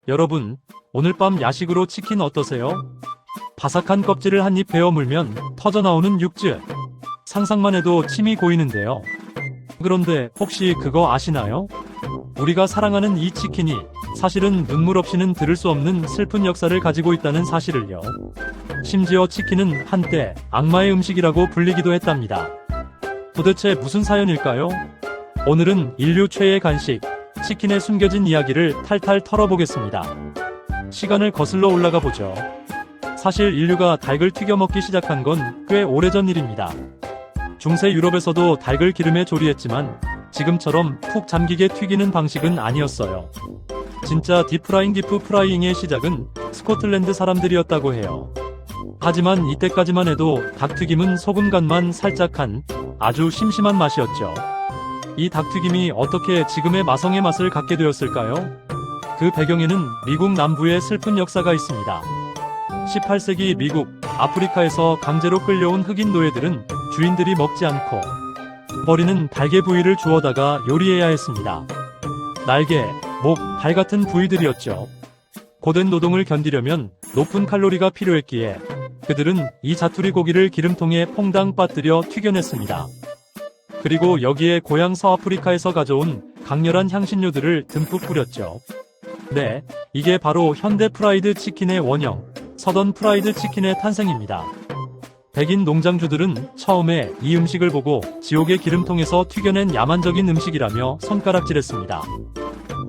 여러분, 오늘 밤 야식으로 치킨 어떠세요? 바삭한 껍질을 한 입 베어 물면 터져나오는 육즙. 상상만 해도 침이 고이는데요. 그런데 혹시 그거 아시나요? 우리가 사랑하는 이 치킨이 사실은 눈물 없이는 들을 수 없는 슬픈 역사를 가지고 있다는 사실을요. 심지어 치킨은 한때 악마의 음식이라고 불리기도 했답니다. 도대체 무슨 사연일까요? 오늘은 인류 최애 간식, 치킨에 숨겨진 이야기를 탈탈 털어보겠습니다. 시간을 거슬러 올라가 보죠. 사실 인류가 닭을 튀겨 먹기 시작한 건 꽤 오래전 일입니다. 중세 유럽에서도 닭을 기름에 조리했지만 지금처럼 푹 잠기게 튀기는 방식은 아니었어요. 진짜 딥프라잉 디프 프라이잉의 시작은 스코틀랜드 사람들이었다고 해요. 하지만 이때까지만 해도 닭튀김은 소금 간만 살짝 한 아주 심심한 맛이었죠. 이 닭튀김이 어떻게 지금의 마성의 맛을 갖게 되었을까요? 그 배경에는 미국 남부의 슬픈 역사가 있습니다. 18세기 미국, 아프리카에서 강제로 끌려온 흑인 노예들은 주인들이 먹지 않고 버리는 닭의 부위를 주워다가 요리해야 했습니다. 날개, 목, 발 같은 부위들이었죠. 고된 노동을 견디려면 높은 칼로리가 필요했기에 그들은 이 자투리 고기를 기름통에 퐁당 빠뜨려 튀겨냈습니다. 그리고 여기에 고향 서아프리카에서 가져온 강렬한 향신료들을 듬뿍 뿌렸죠. 네, 이게 바로 현대 프라이드 치킨의 원형, 서던 프라이드 치킨의 탄생입니다. 백인 농장주들은 처음에 이 음식을 보고 지옥의 기름통에서 튀겨낸 야만적인 음식이라며 손가락질했습니다.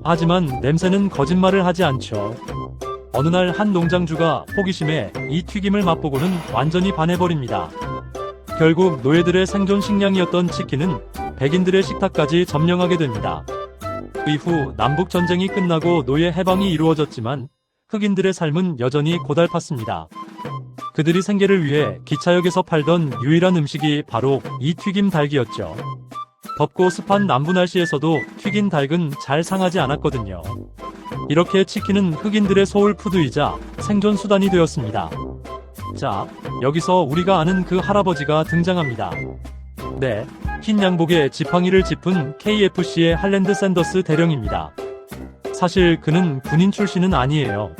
하지만 냄새는 거짓말을 하지 않죠. 어느 날 한 농장주가 호기심에 이 튀김을 맛보고는 완전히 반해버립니다. 결국 노예들의 생존 식량이었던 치킨은 백인들의 식탁까지 점령하게 됩니다. 그 이후 남북전쟁이 끝나고 노예 해방이 이루어졌지만 흑인들의 삶은 여전히 고달팠습니다. 그들이 생계를 위해 기차역에서 팔던 유일한 음식이 바로 이 튀김 닭이었죠. 덥고 습한 남부 날씨에서도 튀긴 닭은 잘 상하지 않았거든요. 이렇게 치킨은 흑인들의 소울푸드이자 생존 수단이 되었습니다. 자, 여기서 우리가 아는 그 할아버지가 등장합니다. 네, 흰 양복에 지팡이를 짚은 KFC의 할랜드 샌더스 대령입니다. 사실 그는 군인 출신은 아니에요.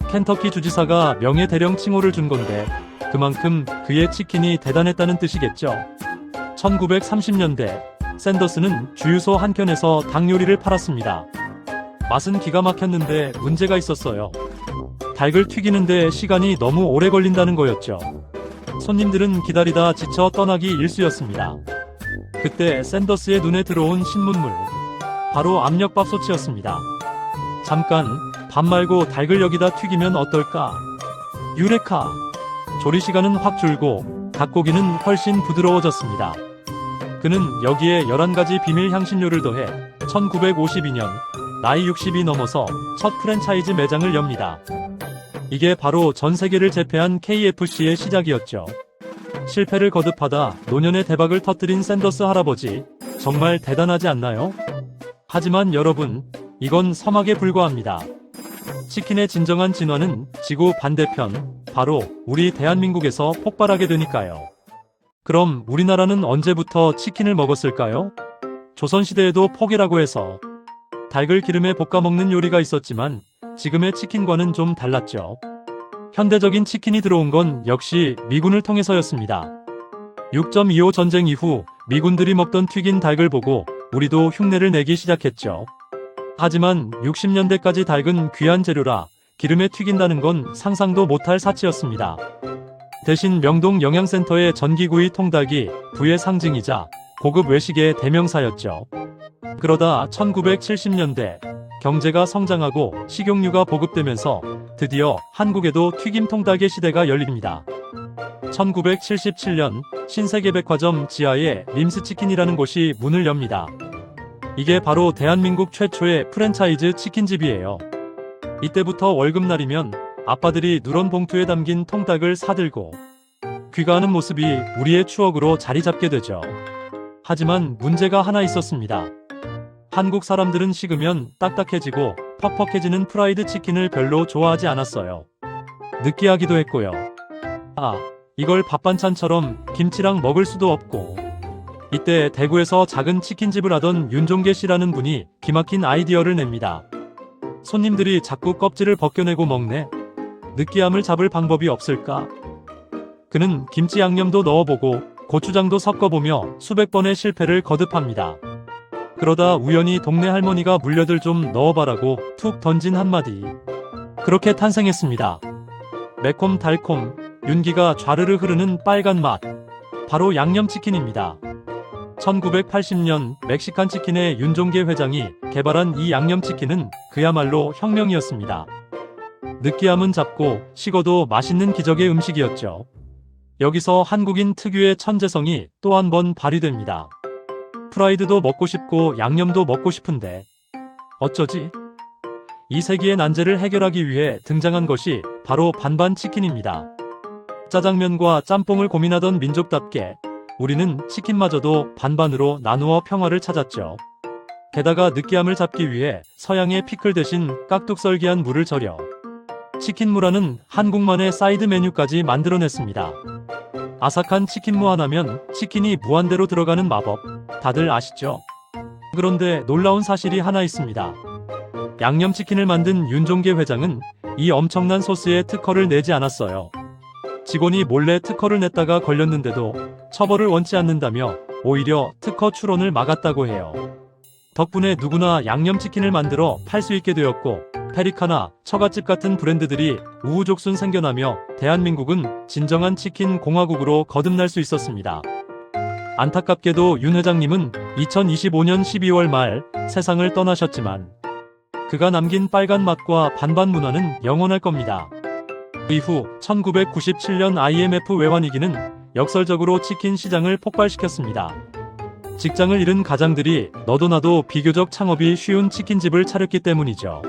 켄터키 주지사가 명예 대령 칭호를 준 건데 그만큼 그의 치킨이 대단했다는 뜻이겠죠. 1930년대 샌더스는 주유소 한켠에서 닭 요리를 팔았습니다. 맛은 기가 막혔는데 문제가 있었어요. 닭을 튀기는데 시간이 너무 오래 걸린다는 거였죠. 손님들은 기다리다 지쳐 떠나기 일쑤였습니다. 그때 샌더스의 눈에 들어온 신문물, 바로 압력밥솥이었습니다. 잠깐, 밥 말고 닭을 여기다 튀기면 어떨까? 유레카! 조리시간은 확 줄고 닭고기는 훨씬 부드러워졌습니다. 그는 여기에 11가지 비밀 향신료를 더해 1952년 나이 60이 넘어서 첫 프랜차이즈 매장을 엽니다. 이게 바로 전 세계를 제패한 KFC의 시작이었죠. 실패를 거듭하다 노년의 대박을 터뜨린 샌더스 할아버지, 정말 대단하지 않나요? 하지만 여러분, 이건 서막에 불과합니다. 치킨의 진정한 진화는 지구 반대편, 바로 우리 대한민국에서 폭발하게 되니까요. 그럼 우리나라는 언제부터 치킨을 먹었을까요? 조선시대에도 포개라고 해서 닭을 기름에 볶아 먹는 요리가 있었지만 지금의 치킨과는 좀 달랐죠. 현대적인 치킨이 들어온 건 역시 미군을 통해서였습니다. 6.25 전쟁 이후 미군들이 먹던 튀긴 닭을 보고 우리도 흉내를 내기 시작했죠. 하지만 60년대까지 닭은 귀한 재료라 기름에 튀긴다는 건 상상도 못할 사치였습니다. 대신 명동 영양센터의 전기구이 통닭이 부의 상징이자 고급 외식의 대명사였죠. 그러다 1970년대 경제가 성장하고 식용유가 보급되면서 드디어 한국에도 튀김 통닭의 시대가 열립니다. 1977년 신세계백화점 지하에 림스치킨이라는 곳이 문을 엽니다. 이게 바로 대한민국 최초의 프랜차이즈 치킨집이에요. 이때부터 월급날이면 아빠들이 누런 봉투에 담긴 통닭을 사들고 귀가하는 모습이 우리의 추억으로 자리 잡게 되죠. 하지만 문제가 하나 있었습니다. 한국 사람들은 식으면 딱딱해지고 퍽퍽해지는 프라이드 치킨을 별로 좋아하지 않았어요. 느끼하기도 했고요. 이걸 밥반찬처럼 김치랑 먹을 수도 없고. 이때 대구에서 작은 치킨집을 하던 윤종계 씨라는 분이 기막힌 아이디어를 냅니다. 손님들이 자꾸 껍질을 벗겨내고 먹네. 느끼함을 잡을 방법이 없을까? 그는 김치 양념도 넣어보고 고추장도 섞어보며 수백 번의 실패를 거듭합니다. 그러다 우연히 동네 할머니가 물엿을 좀 넣어봐라고 툭 던진 한마디. 그렇게 탄생했습니다. 매콤 달콤, 윤기가 좌르르 흐르는 빨간 맛. 바로 양념치킨입니다. 1980년 멕시칸 치킨의 윤종계 회장이 개발한 이 양념치킨은 그야말로 혁명이었습니다. 느끼함은 잡고 식어도 맛있는 기적의 음식이었죠. 여기서 한국인 특유의 천재성이 또 한 번 발휘됩니다. 프라이드도 먹고 싶고 양념도 먹고 싶은데 어쩌지? 이 세기의 난제를 해결하기 위해 등장한 것이 바로 반반 치킨입니다. 짜장면과 짬뽕을 고민하던 민족답게 우리는 치킨마저도 반반으로 나누어 평화를 찾았죠. 게다가 느끼함을 잡기 위해 서양의 피클 대신 깍둑썰기한 물을 절여 치킨무라는 한국만의 사이드 메뉴까지 만들어냈습니다. 아삭한 치킨무 하나면 치킨이 무한대로 들어가는 마법, 다들 아시죠? 그런데 놀라운 사실이 하나 있습니다. 양념치킨을 만든 윤종계 회장은 이 엄청난 소스에 특허를 내지 않았어요. 직원이 몰래 특허를 냈다가 걸렸는데도 처벌을 원치 않는다며 오히려 특허 출원을 막았다고 해요. 덕분에 누구나 양념치킨을 만들어 팔 수 있게 되었고 페리카나, 처갓집 같은 브랜드들이 우후죽순 생겨나며 대한민국은 진정한 치킨 공화국으로 거듭날 수 있었습니다. 안타깝게도 윤 회장님은 2025년 12월 말 세상을 떠나셨지만 그가 남긴 빨간 맛과 반반 문화는 영원할 겁니다. 이후 1997년 IMF 외환위기는 역설적으로 치킨 시장을 폭발시켰습니다. 직장을 잃은 가장들이 너도 나도 비교적 창업이 쉬운 치킨집을 차렸기 때문이죠.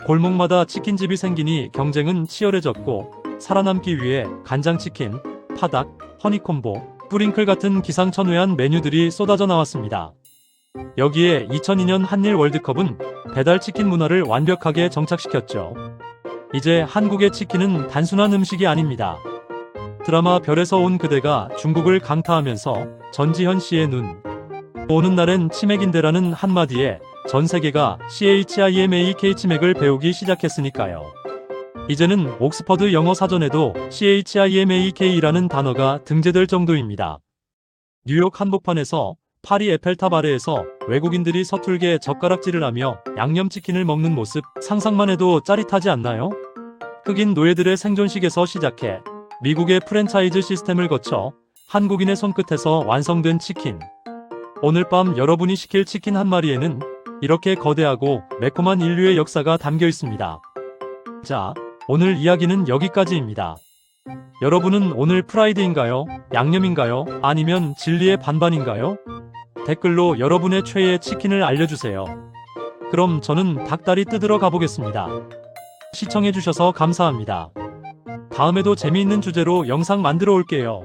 골목마다 치킨집이 생기니 경쟁은 치열해졌고 살아남기 위해 간장치킨, 파닭, 허니콤보, 뿌링클 같은 기상천외한 메뉴들이 쏟아져 나왔습니다. 여기에 2002년 한일 월드컵은 배달치킨 문화를 완벽하게 정착시켰죠. 이제 한국의 치킨은 단순한 음식이 아닙니다. 드라마 별에서 온 그대가 중국을 강타하면서 전지현 씨의 눈 오는 날엔 치맥인데라는 한마디에 전 세계가 CHIMAK 치맥을 배우기 시작했으니까요. 이제는 옥스퍼드 영어 사전에도 CHIMAK라는 단어가 등재될 정도입니다. 뉴욕 한복판에서 파리 에펠탑 아래에서 외국인들이 서툴게 젓가락질을 하며 양념치킨을 먹는 모습 상상만 해도 짜릿하지 않나요? 흑인 노예들의 생존식에서 시작해 미국의 프랜차이즈 시스템을 거쳐 한국인의 손끝에서 완성된 치킨. 오늘 밤 여러분이 시킬 치킨 한 마리에는 이렇게 거대하고 매콤한 인류의 역사가 담겨 있습니다. 자, 오늘 이야기는 여기까지입니다. 여러분은 오늘 프라이드인가요? 양념인가요? 아니면 진리의 반반인가요? 댓글로 여러분의 최애 치킨을 알려주세요. 그럼 저는 닭다리 뜯으러 가보겠습니다. 시청해주셔서 감사합니다. 다음에도 재미있는 주제로 영상 만들어 올게요.